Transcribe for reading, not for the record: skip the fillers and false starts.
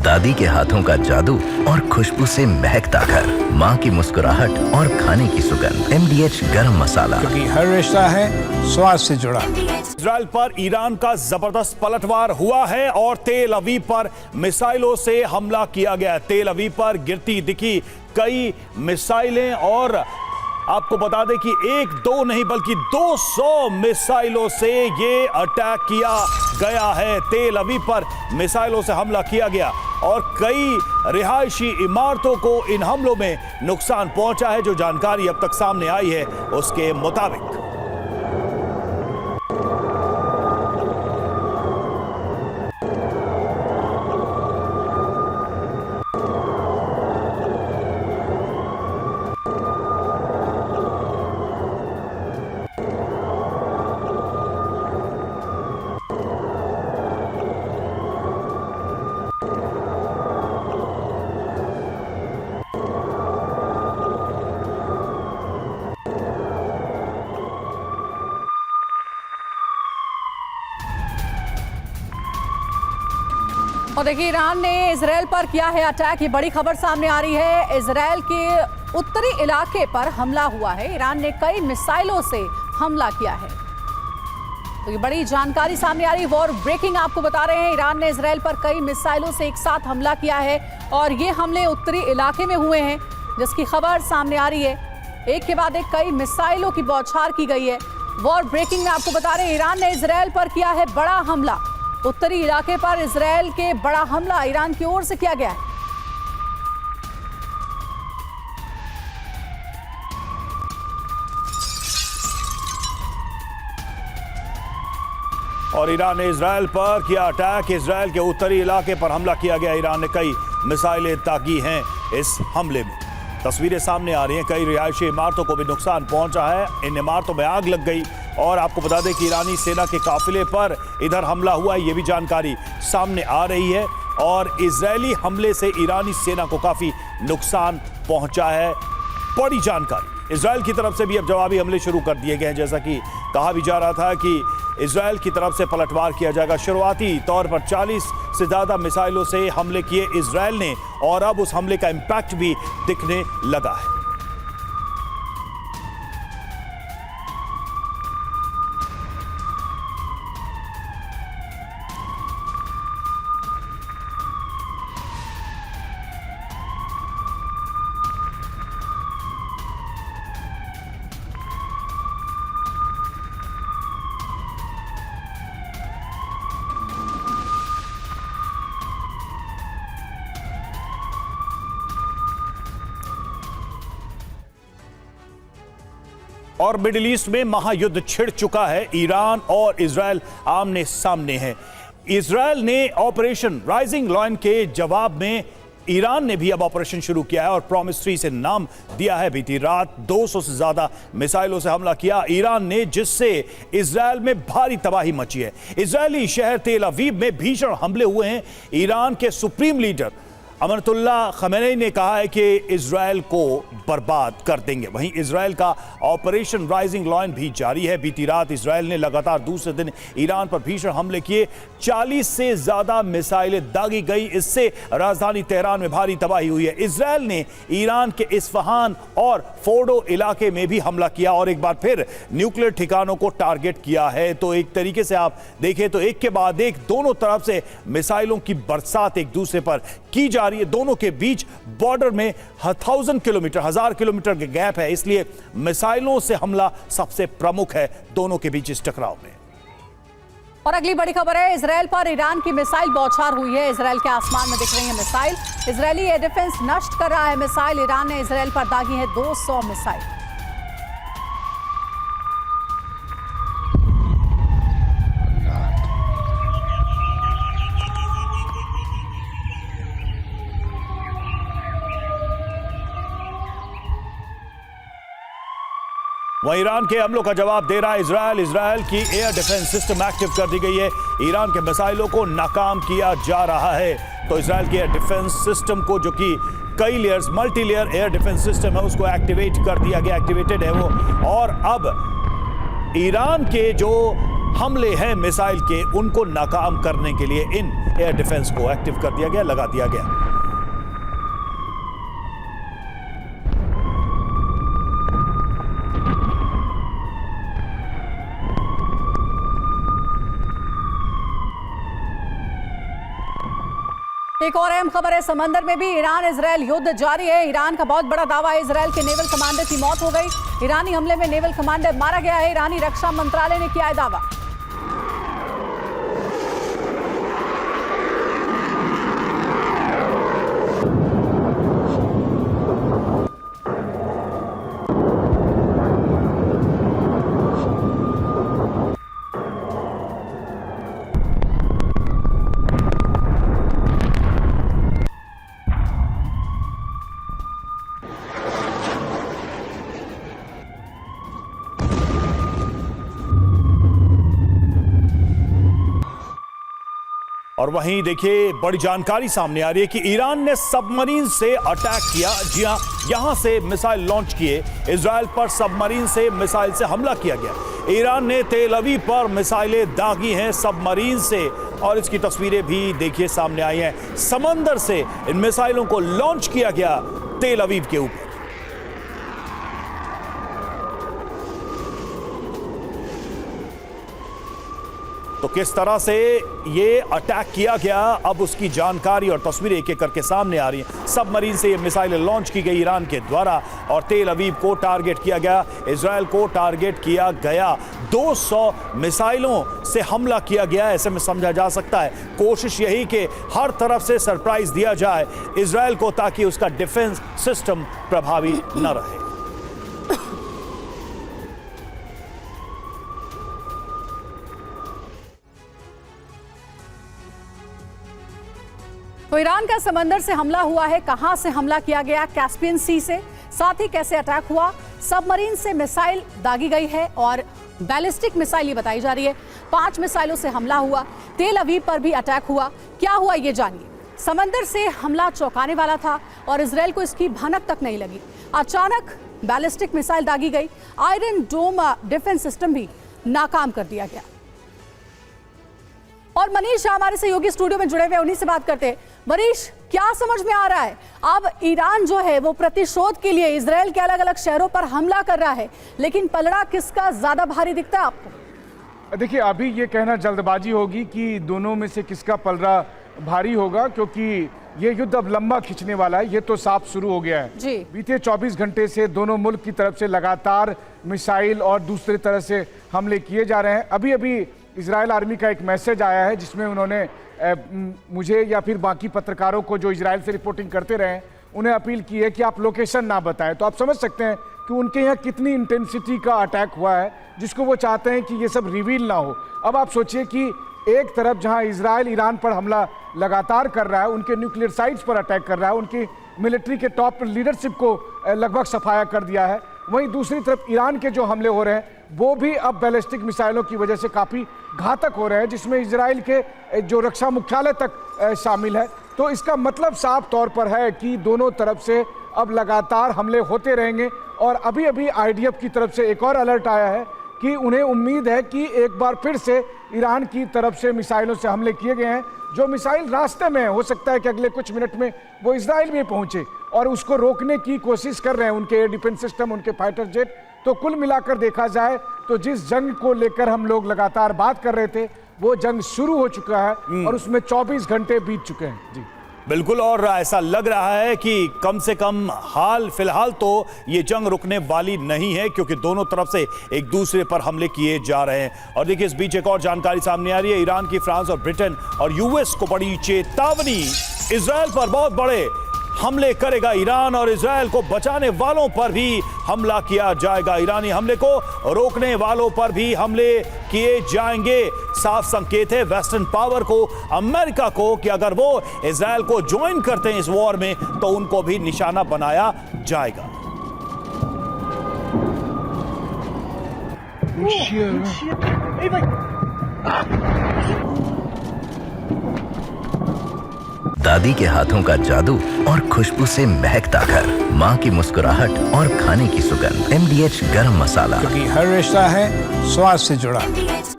दादी के हाथों का जादू और खुशबू से महकता घर, माँ की मुस्कुराहट और खाने की सुगंध। MDH गरम मसाला, क्योंकि हर रिश्ता है स्वाद से जुड़ा। इजराइल पर ईरान का जबरदस्त पलटवार हुआ है और तेल अवीव पर मिसाइलों से हमला किया गया। तेल अवीव पर गिरती दिखी कई मिसाइलें और आपको बता दें कि एक दो नहीं बल्कि 200 मिसाइलों से ये अटैक किया गया है। तेल अवीव पर मिसाइलों से हमला किया गया और कई रिहायशी इमारतों को इन हमलों में नुकसान पहुंचा है। जो जानकारी अब तक सामने आई है उसके मुताबिक और देखिए, ईरान ने इजराइल पर किया है अटैक। ये बड़ी खबर सामने आ रही है। इजराइल के उत्तरी इलाके पर हमला हुआ है। ईरान ने कई मिसाइलों से हमला किया है। तो ये बड़ी जानकारी सामने आ रही है। वॉर ब्रेकिंग आपको बता रहे हैं। ईरान ने इजराइल पर कई मिसाइलों से एक साथ हमला किया है और ये हमले उत्तरी इलाके में हुए हैं, जिसकी खबर सामने आ रही है। एक के बाद एक कई मिसाइलों की बौछार की गई है। वॉर ब्रेकिंग में आपको बता रहे हैं, ईरान ने इजराइल पर किया है बड़ा हमला। उत्तरी इलाके पर इजराइल के बड़ा हमला ईरान की ओर से किया गया है। और ईरान ने इजराइल पर किया अटैक। इजराइल के उत्तरी इलाके पर हमला किया गया। ईरान ने कई मिसाइलें दागी हैं इस हमले में। तस्वीरें सामने आ रही हैं। कई रिहायशी इमारतों को भी नुकसान पहुंचा है। इन इमारतों में आग लग गई और आपको बता दें कि ईरानी सेना के काफिले पर इधर हमला हुआ है, ये भी जानकारी सामने आ रही है। और इजरायली हमले से ईरानी सेना को काफी नुकसान पहुंचा है। बड़ी जानकारी। इजराइल की तरफ से भी अब जवाबी हमले शुरू कर दिए गए हैं। जैसा कि कहा भी जा रहा था कि इजराइल की तरफ से पलटवार किया जाएगा। शुरुआती तौर पर 40 से ज्यादा मिसाइलों से हमले किए इजराइल ने और अब उस हमले का इंपैक्ट भी दिखने लगा है। और मिडिल ईस्ट में महायुद्ध छिड़ चुका है। ईरान और इजराइल आमने सामने हैं। इजराइल ने ऑपरेशन राइजिंग लायन के जवाब में ईरान ने भी अब ऑपरेशन शुरू किया है और प्रॉमिस 3 से नाम दिया है। बीती रात 200 से ज्यादा मिसाइलों से हमला किया ईरान ने, जिससे इजराइल में भारी तबाही मची है। इजरायली शहर तेल अवीव में भीषण हमले हुए हैं। ईरान के सुप्रीम लीडर अमरतुल्लाह खमेनी ने कहा है कि इजराइल को बर्बाद कर देंगे। वहीं इजराइल का ऑपरेशन राइजिंग लायन भी जारी है। बीती रात इजराइल ने लगातार दूसरे दिन ईरान पर भीषण हमले किए। 40 से ज्यादा मिसाइलें दागी गई। इससे राजधानी तेहरान में भारी तबाही हुई है। इजराइल ने ईरान के इस्फहान और फोर्डो इलाके में भी हमला किया और एक बार फिर न्यूक्लियर ठिकानों को टारगेट किया है। तो एक तरीके से आप देखें तो एक के बाद एक दोनों तरफ से मिसाइलों की बरसात एक दूसरे पर की जा रही है। दोनों के बीच बॉर्डर में 1000 किलोमीटर के गैप है, इसलिए मिसाइलों से हमला सबसे प्रमुख है दोनों के बीच इस टकराव में। और अगली बड़ी खबर है, इजराइल पर ईरान की मिसाइल बौछार हुई है। इजराइल के आसमान में दिख रही है मिसाइल। इजरायली एयर डिफेंस नष्ट कर रहा है मिसाइल। ईरान ने इजराइल पर दागी है 200 मिसाइल। वहीं ईरान के हमलों का जवाब दे रहा है इजराइल। इजराइल की एयर डिफेंस सिस्टम एक्टिव कर दी गई है। ईरान के मिसाइलों को नाकाम किया जा रहा है। तो इजराइल की एयर डिफेंस सिस्टम को, जो कि कई layers multi layer air defence system है, उसको एक्टिवेट कर दिया गया। एक्टिवेटेड है वो। और अब ईरान के जो हमले हैं मिसाइल के, उनको नाकाम करने के लिए इन एयर डिफेंस को एक्टिव कर दिया गया, लगा दिया गया। एक और अहम खबर है, समंदर में भी ईरान इजरायल युद्ध जारी है। ईरान का बहुत बड़ा दावा है, इजरायल के नेवल कमांडर की मौत हो गई। ईरानी हमले में नेवल कमांडर मारा गया है। ईरानी रक्षा मंत्रालय ने किया है दावा। और वहीं देखिए बड़ी जानकारी सामने आ रही है कि ईरान ने सबमरीन से अटैक किया। जी हां, यहां से मिसाइल लॉन्च किए। इजरायल पर सबमरीन से मिसाइल से हमला किया गया। ईरान ने तेल अवीव पर मिसाइलें दागी हैं सबमरीन से, और इसकी तस्वीरें भी देखिए सामने आई हैं। समंदर से इन मिसाइलों को लॉन्च किया गया तेल अवीव के ऊपर। तो किस तरह से ये अटैक किया गया, अब उसकी जानकारी और तस्वीरें एक एक करके सामने आ रही हैं। सबमरीन से ये मिसाइलें लॉन्च की गई ईरान के द्वारा और तेल अवीव को टारगेट किया गया। इजरायल को टारगेट किया गया। 200 मिसाइलों से हमला किया गया, ऐसे में समझा जा सकता है कोशिश यही कि हर तरफ से सरप्राइज दिया जाए इजरायल को, ताकि उसका डिफेंस सिस्टम प्रभावी न रहे। तो ईरान का समंदर से हमला हुआ है। कहां से हमला किया गया? कैस्पियन सी से। साथ ही कैसे अटैक हुआ? सबमरीन से मिसाइल दागी गई है और बैलिस्टिक मिसाइल ये बताई जा रही है। 5 मिसाइलों से हमला हुआ। तेल अवीव पर भी अटैक हुआ। क्या हुआ ये जानिए। समंदर से हमला चौंकाने वाला था और इजरायल को इसकी भनक तक नहीं लगी। अचानक बैलिस्टिक मिसाइल दागी गई। आयरन डोम डिफेंस सिस्टम भी नाकाम कर दिया गया। और मनीष हमारे सहयोगी स्टूडियो में जुड़े हुए, उन्हीं से बात करते हैं। मनीष, क्या समझ में आ रहा है? अब ईरान जो है वो प्रतिशोध के लिए इजरायल के अलग अलग शहरों पर हमला कर रहा है, लेकिन पलड़ा किसका ज्यादा भारी दिखता है आपको? देखिए, अभी ये कहना जल्दबाजी होगी कि दोनों में से किसका पलड़ा भारी होगा, क्योंकि ये युद्ध अब लंबा खिंचने वाला है। ये तो साफ शुरू हो गया है जी। बीते 24 घंटे से दोनों मुल्क की तरफ से लगातार मिसाइल और दूसरी तरह से हमले किए जा रहे हैं। अभी अभी इजरायल आर्मी का एक मैसेज आया है जिसमें उन्होंने मुझे या फिर बाकी पत्रकारों को जो इजरायल से रिपोर्टिंग करते रहे उन्हें अपील की है कि आप लोकेशन ना बताएं। तो आप समझ सकते हैं कि उनके यहाँ कितनी इंटेंसिटी का अटैक हुआ है, जिसको वो चाहते हैं कि ये सब रिवील ना हो। अब आप सोचिए कि एक तरफ जहां इजरायल ईरान पर हमला लगातार कर रहा है, उनके न्यूक्लियर साइट्स पर अटैक कर रहा है, उनकी मिलिट्री के टॉप लीडरशिप को लगभग सफाया कर दिया है, वहीं दूसरी तरफ ईरान के जो हमले हो रहे हैं वो भी अब बैलिस्टिक मिसाइलों की वजह से काफ़ी घातक हो रहे हैं, जिसमें इजराइल के जो रक्षा मुख्यालय तक शामिल है। तो इसका मतलब साफ तौर पर है कि दोनों तरफ से अब लगातार हमले होते रहेंगे। और अभी अभी आईडीएफ की तरफ से एक और अलर्ट आया है कि उन्हें उम्मीद है कि एक बार फिर से ईरान की तरफ से मिसाइलों से हमले किए गए हैं। जो मिसाइल रास्ते में हो सकता है कि अगले कुछ मिनट में वो इजराइल में पहुंचे, और उसको रोकने की कोशिश कर रहे हैं उनके एयर डिफेंस सिस्टम, उनके फाइटर जेट। तो कुल मिलाकर देखा जाए तो जिस जंग को लेकर हम लोग लगातार बात कर रहे थे वो जंग शुरू हो चुका है और उसमें 24 घंटे बीत चुके हैं। जी बिल्कुल, और ऐसा लग रहा है कि कम से कम हाल फिलहाल तो ये जंग रुकने वाली नहीं है, क्योंकि दोनों तरफ से एक दूसरे पर हमले किए जा रहे हैं। और देखिए, इस बीच एक और जानकारी सामने आ रही है। ईरान की फ्रांस और ब्रिटेन और यूएस को बड़ी चेतावनी। इजरायल पर बहुत बड़े हमले करेगा ईरान और इजरायल को बचाने वालों पर भी हमला किया जाएगा। ईरानी हमले को रोकने वालों पर भी हमले किए जाएंगे। साफ संकेत है वेस्टर्न पावर को, अमेरिका को, कि अगर वो इजरायल को ज्वाइन करते हैं इस वॉर में तो उनको भी निशाना बनाया जाएगा। दादी के हाथों का जादू और खुशबू से महकता घर, माँ की मुस्कुराहट और खाने की सुगंध। MDH गरम मसाला, क्योंकि हर रिश्ता है स्वाद से जुड़ा।